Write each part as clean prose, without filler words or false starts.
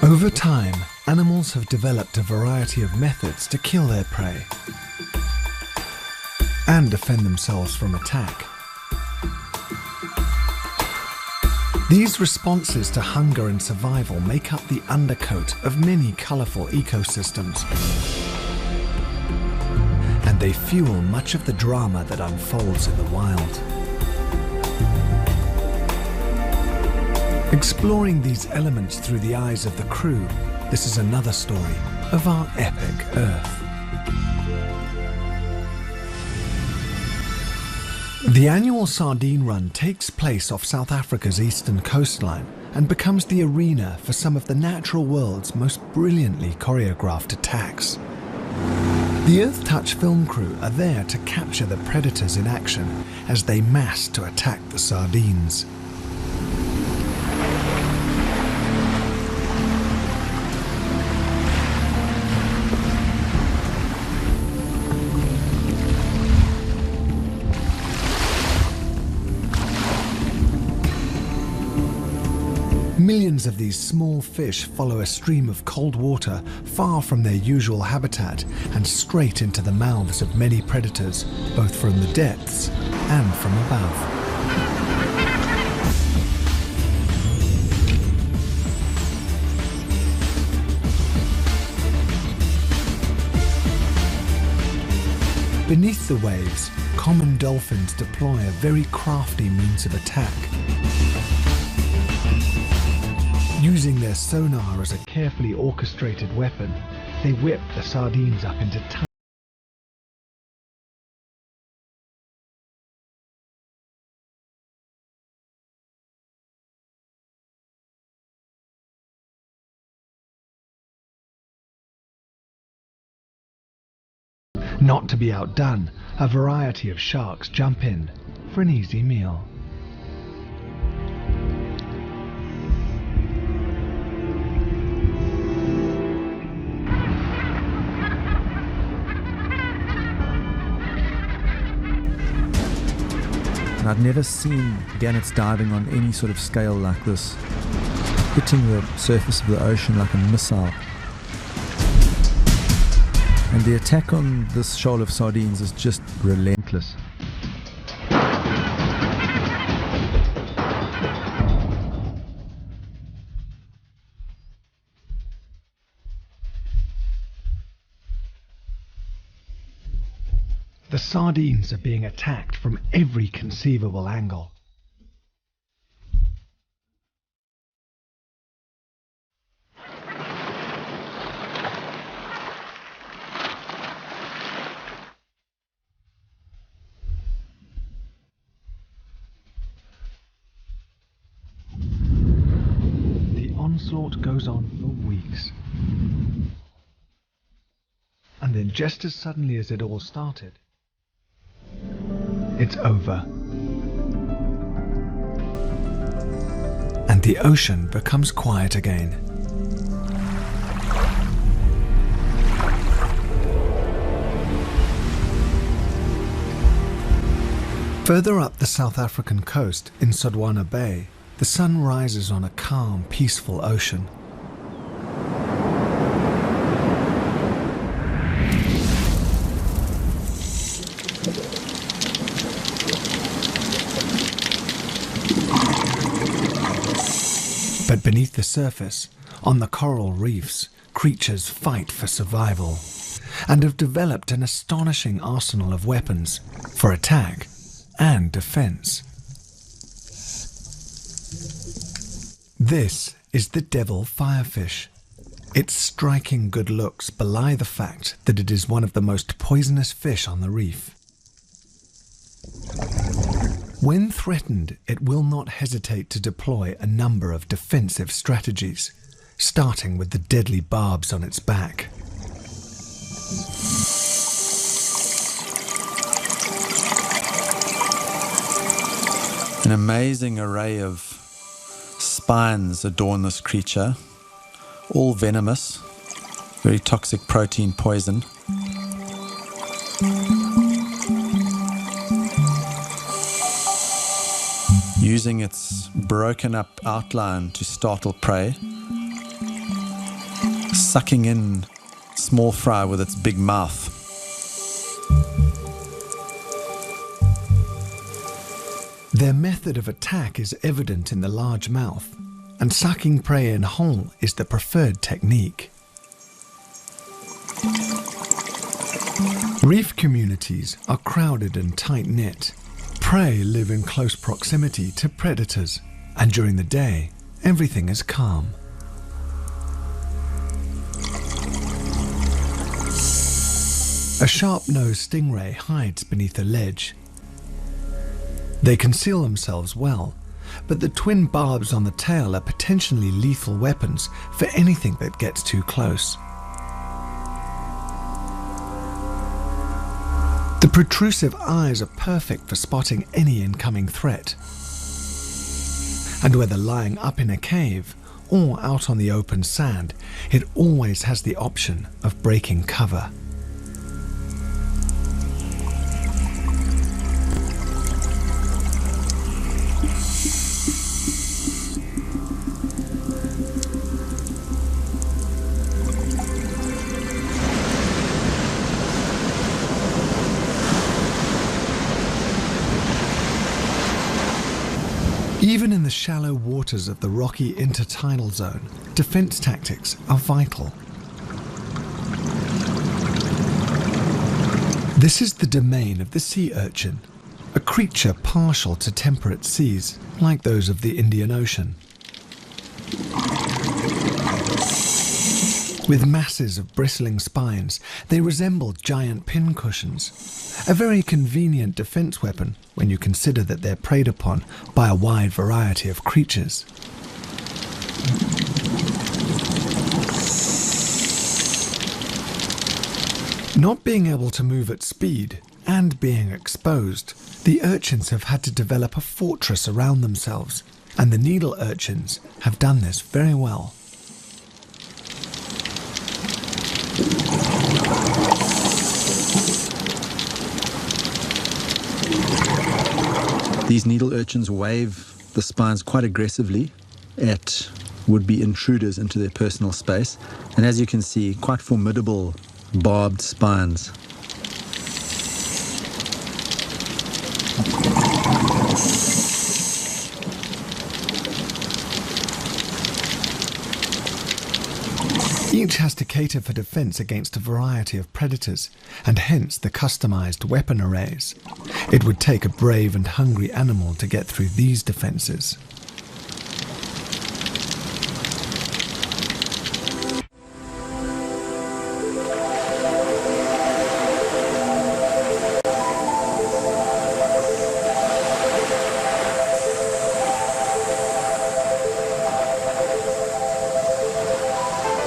Over time, animals have developed a variety of methods to kill their prey and defend themselves from attack. These responses to hunger and survival make up the undercoat of many colourful ecosystems, and they fuel much of the drama that unfolds in the wild. Exploring these elements through the eyes of the crew, this is another story of our epic Earth. The annual sardine run takes place off South Africa's eastern coastline and becomes the arena for some of the natural world's most brilliantly choreographed attacks. The Earth Touch film crew are there to capture the predators in action as they mass to attack the sardines. Millions of these small fish follow a stream of cold water far from their usual habitat and straight into the mouths of many predators, both from the depths and from above. Beneath the waves, common dolphins deploy a very crafty means of attack. Using their sonar as a carefully orchestrated weapon, they whip the sardines up into tiny. Not to be outdone, a variety of sharks jump in for an easy meal. I'd never seen gannets diving on any sort of scale like this, hitting the surface of the ocean like a missile. And the attack on this shoal of sardines is just relentless. The sardines are being attacked from every conceivable angle. The onslaught goes on for weeks. And then just as suddenly as it all started, it's over. And the ocean becomes quiet again. Further up the South African coast in Sodwana Bay, the sun rises on a calm, peaceful ocean. But beneath the surface, on the coral reefs, creatures fight for survival and have developed an astonishing arsenal of weapons for attack and defense. This is the devil firefish. Its striking good looks belie the fact that it is one of the most poisonous fish on the reef. When threatened, it will not hesitate to deploy a number of defensive strategies, starting with the deadly barbs on its back. An amazing array of spines adorn this creature, all venomous, very toxic protein poison. Using its broken up outline to startle prey, sucking in small fry with its big mouth. Their method of attack is evident in the large mouth, and sucking prey in whole is the preferred technique. Reef communities are crowded and tight-knit. Prey live in close proximity to predators, and during the day, everything is calm. A sharp-nosed stingray hides beneath a ledge. They conceal themselves well, but the twin barbs on the tail are potentially lethal weapons for anything that gets too close. The protrusive eyes are perfect for spotting any incoming threat. And whether lying up in a cave or out on the open sand, it always has the option of breaking cover. Even in the shallow waters of the rocky intertidal zone, defense tactics are vital. This is the domain of the sea urchin, a creature partial to temperate seas, like those of the Indian Ocean. With masses of bristling spines, they resemble giant pincushions, a very convenient defense weapon when you consider that they're preyed upon by a wide variety of creatures. Not being able to move at speed and being exposed, the urchins have had to develop a fortress around themselves, and the needle urchins have done this very well. These needle urchins wave the spines quite aggressively at would-be intruders into their personal space, and as you can see, quite formidable barbed spines. Each has to cater for defense against a variety of predators, and hence the customized weapon arrays. It would take a brave and hungry animal to get through these defenses.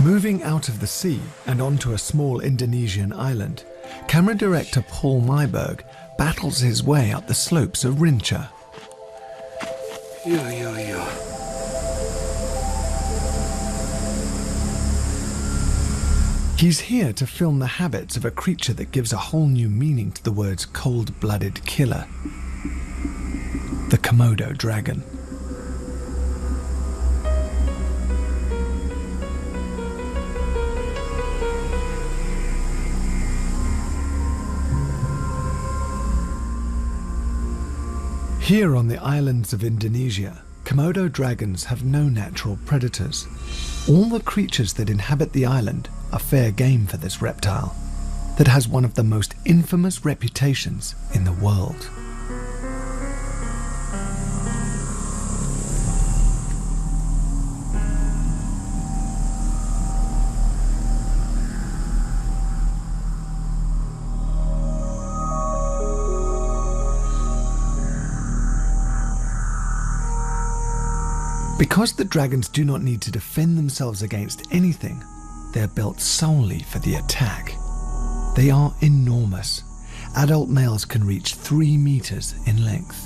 Moving out of the sea and onto a small Indonesian island, camera director Paul Myberg battles his way up the slopes of Rinca. He's here to film the habits of a creature that gives a whole new meaning to the words cold-blooded killer, the Komodo dragon. Here on the islands of Indonesia, Komodo dragons have no natural predators. All the creatures that inhabit the island are fair game for this reptile that has one of the most infamous reputations in the world. Because the dragons do not need to defend themselves against anything, they are built solely for the attack. They are enormous. Adult males can reach 3 meters in length.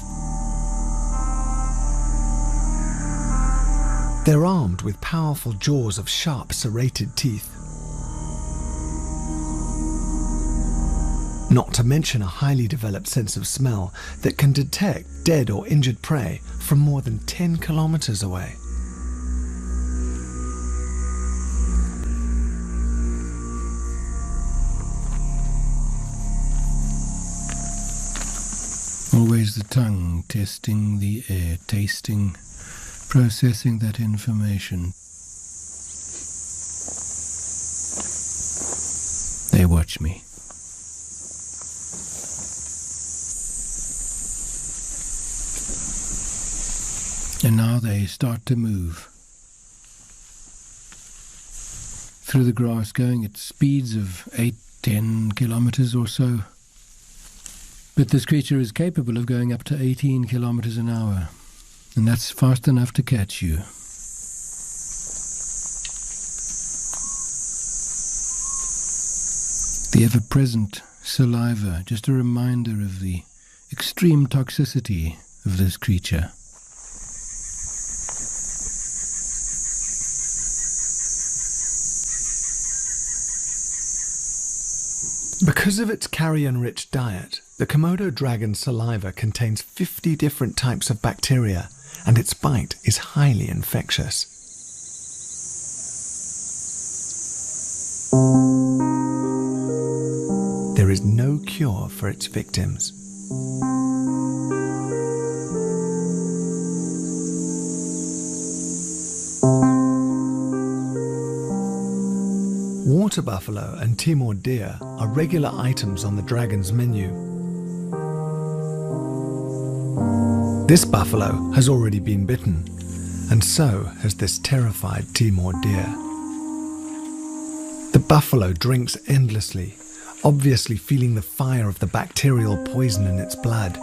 They're armed with powerful jaws of sharp serrated teeth. Not to mention a highly developed sense of smell that can detect dead or injured prey from more than 10 kilometers away. Always the tongue, testing the air, tasting, processing that information. They watch me. And now they start to move through the grass, going at speeds of 8-10 kilometers or so. But this creature is capable of going up to 18 kilometers an hour, and that's fast enough to catch you. The ever-present saliva, just a reminder of the extreme toxicity of this creature. Because of its carrion-rich diet, the Komodo dragon's saliva contains 50 different types of bacteria, and its bite is highly infectious. There is no cure for its victims. Water buffalo and Timor deer are regular items on the dragon's menu. This buffalo has already been bitten, and so has this terrified Timor deer. The buffalo drinks endlessly, obviously feeling the fire of the bacterial poison in its blood.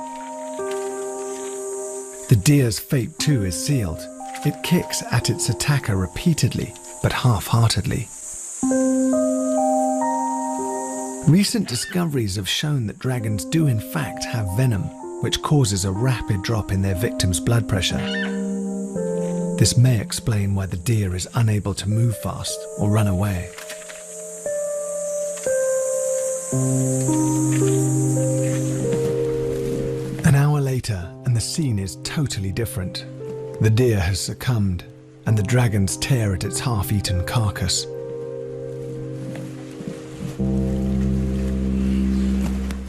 The deer's fate too is sealed. It kicks at its attacker repeatedly, but half-heartedly. Recent discoveries have shown that dragons do in fact have venom, which causes a rapid drop in their victim's blood pressure. This may explain why the deer is unable to move fast or run away. An hour later, and the scene is totally different. The deer has succumbed, and the dragons tear at its half-eaten carcass.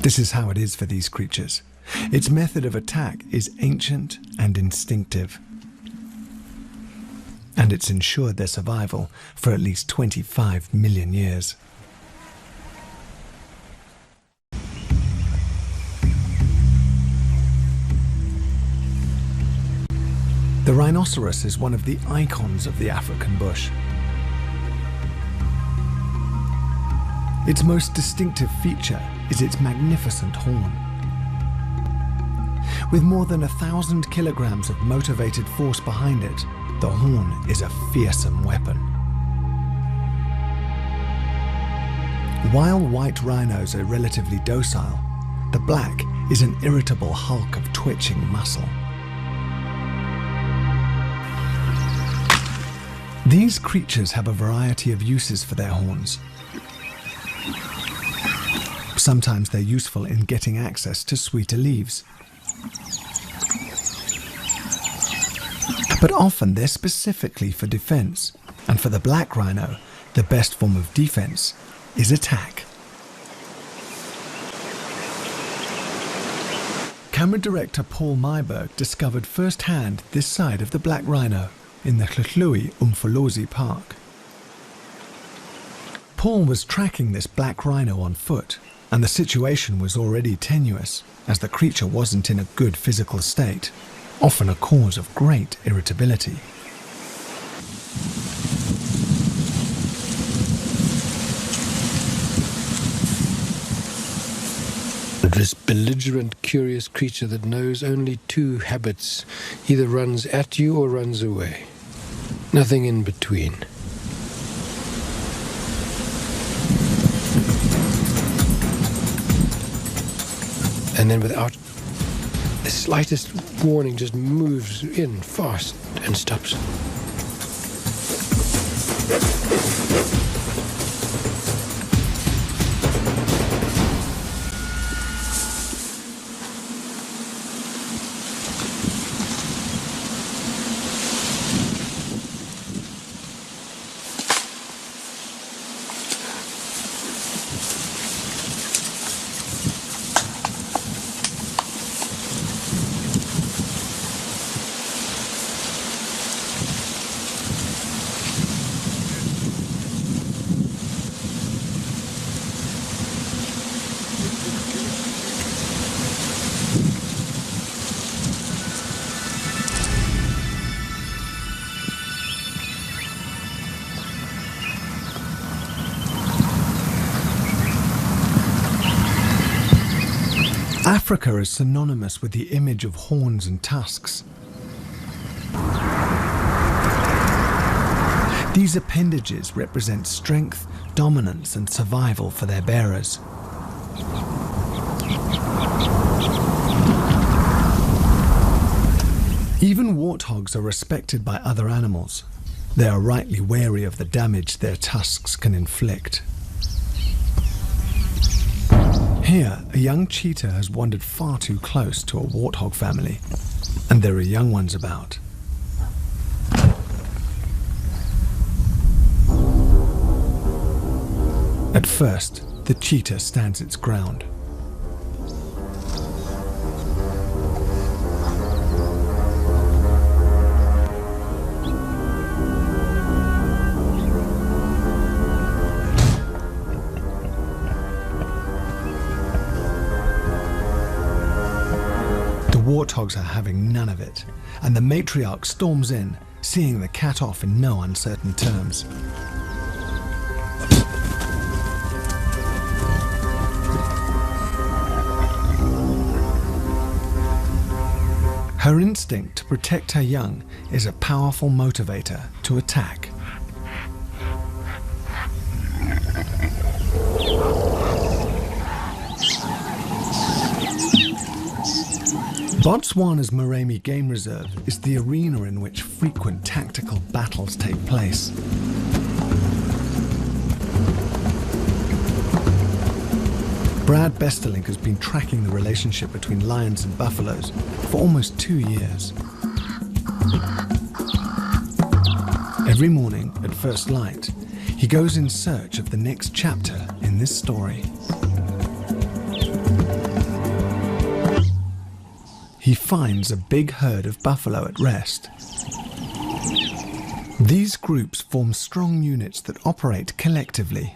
This is how it is for these creatures. Its method of attack is ancient and instinctive, and it's ensured their survival for at least 25 million years. The rhinoceros is one of the icons of the African bush. Its most distinctive feature is its magnificent horn. With more than 1,000 kilograms of motivated force behind it, the horn is a fearsome weapon. While white rhinos are relatively docile, the black is an irritable hulk of twitching muscle. These creatures have a variety of uses for their horns. Sometimes they're useful in getting access to sweeter leaves. But often they're specifically for defense, and for the black rhino, the best form of defense is attack. Camera director Paul Myberg discovered firsthand this side of the black rhino in the Umfolozi Park. Paul was tracking this black rhino on foot, and the situation was already tenuous, as the creature wasn't in a good physical state, often a cause of great irritability. This belligerent, curious creature that knows only two habits, either runs at you or runs away. Nothing in between. And then without the slightest warning, just moves in fast and stops. Africa is synonymous with the image of horns and tusks. These appendages represent strength, dominance, and survival for their bearers. Even warthogs are respected by other animals. They are rightly wary of the damage their tusks can inflict. Here, a young cheetah has wandered far too close to a warthog family, and there are young ones about. At first, the cheetah stands its ground. Warthogs are having none of it, and the matriarch storms in, seeing the cat off in no uncertain terms. Her instinct to protect her young is a powerful motivator to attack. Botswana's Moremi Game Reserve is the arena in which frequent tactical battles take place. Brad Besterlink has been tracking the relationship between lions and buffaloes for almost 2 years. Every morning at first light, he goes in search of the next chapter in this story. He finds a big herd of buffalo at rest. These groups form strong units that operate collectively.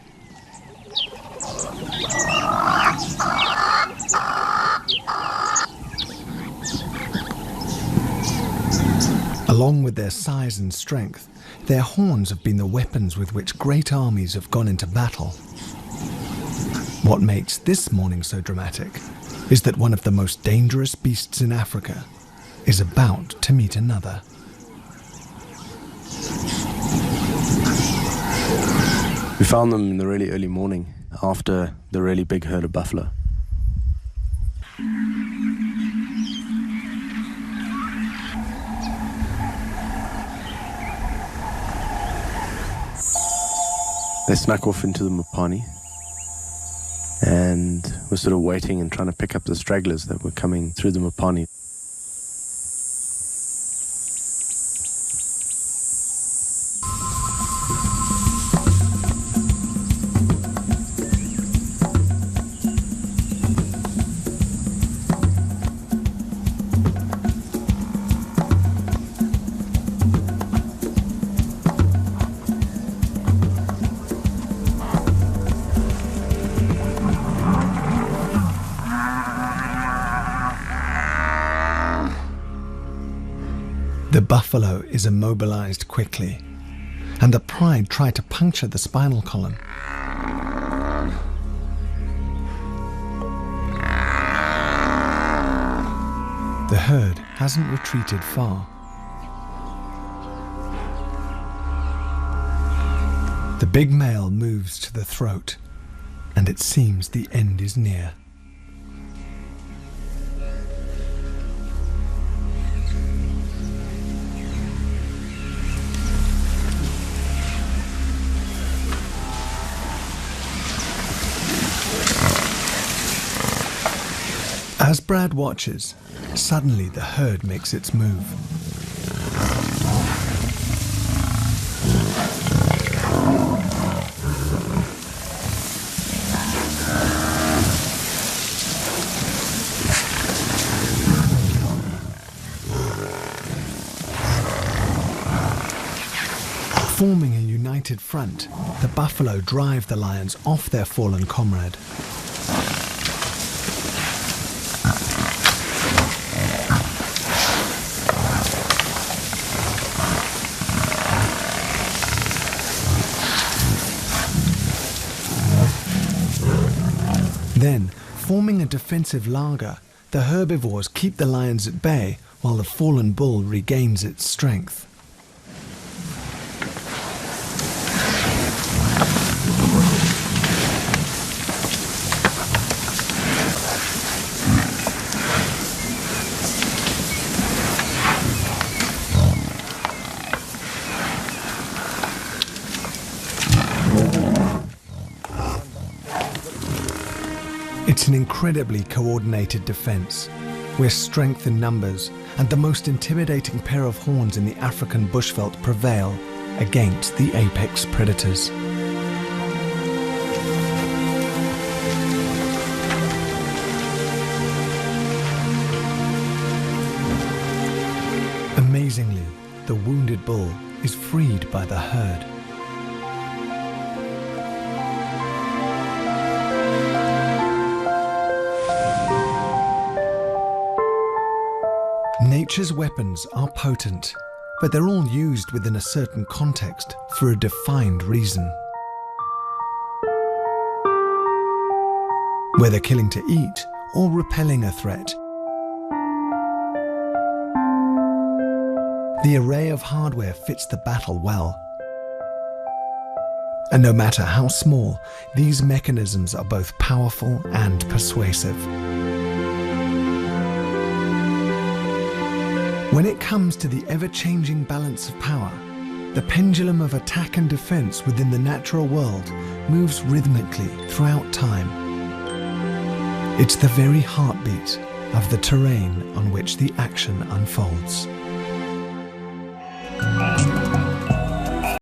Along with their size and strength, their horns have been the weapons with which great armies have gone into battle. What makes this morning so dramatic is that one of the most dangerous beasts in Africa is about to meet another. We found them in the really early morning after the really big herd of buffalo. They snuck off into the Mopani and were sort of waiting and trying to pick up the stragglers that were coming through the Mopani. The buffalo is immobilized quickly, and the pride try to puncture the spinal column. The herd hasn't retreated far. The big male moves to the throat, and it seems the end is near. As Brad watches, suddenly the herd makes its move. Forming a united front, the buffalo drive the lions off their fallen comrade. Then, Forming a defensive laager, the herbivores keep the lions at bay while the fallen bull regains its strength. It's an incredibly coordinated defense, where strength in numbers and the most intimidating pair of horns in the African bushveld prevail against the apex predators. Amazingly, the wounded bull is freed by the herd. Nature's weapons are potent, but they're all used within a certain context for a defined reason. Whether killing to eat or repelling a threat, the array of hardware fits the battle well. And no matter how small, these mechanisms are both powerful and persuasive. When it comes to the ever-changing balance of power, the pendulum of attack and defense within the natural world moves rhythmically throughout time. It's the very heartbeat of the terrain on which the action unfolds.